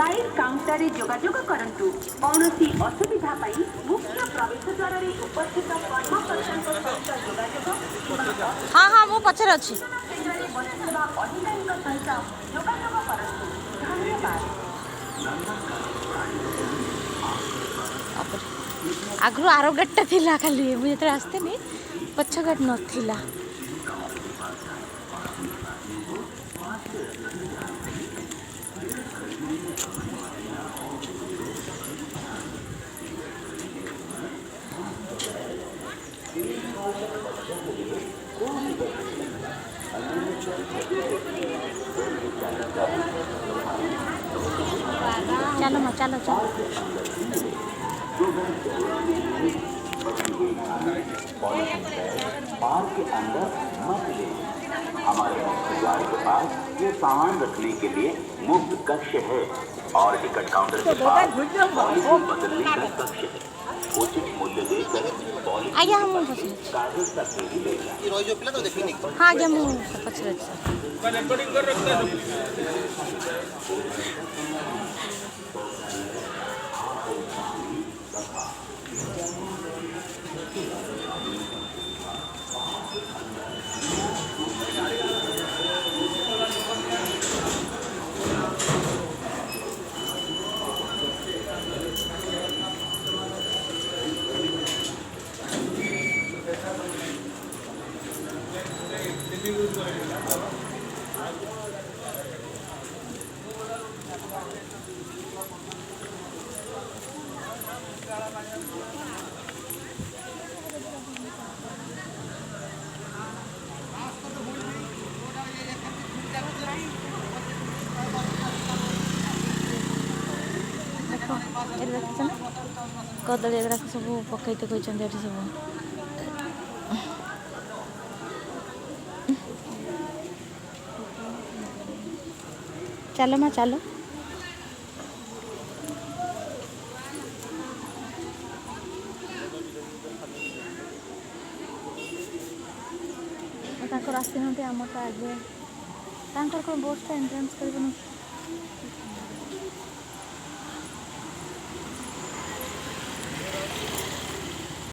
Guide counter जोगाजोग करंतु कौनसी असुविधा पाई मुख्य प्रवेश द्वार रे उपस्थित कर्मकर्ता सहित जोगाजोग हाँ हाँ मु पछरे अछि केन्द्र में बसिथिबा अधिकारी सहित जोगाजोग करंतु धन्यवाद। आगु आरो गेटटा थिला खाली मुझे तो रास्ते में पछ गेट नथिला। चलो माँ चलो चलो बार के अंदर मत ले। हमारे मुख्य द्वार के पास ये सामान रखने के लिए मुफ्त कक्ष है और टिकट काउंटर के पास पॉलिसी बदलने का कक्ष है। उचित मूल्य देकर पॉलिसी आज्ञा हम पछरे कागज तक भी लेगा। हाँ आज्ञा मु पछरे देखो कदली एगुड़ा सब पकईते कहते सब चलो माँ चलो आसी ना आम तो आगे कौन बस एंट्रेंस कर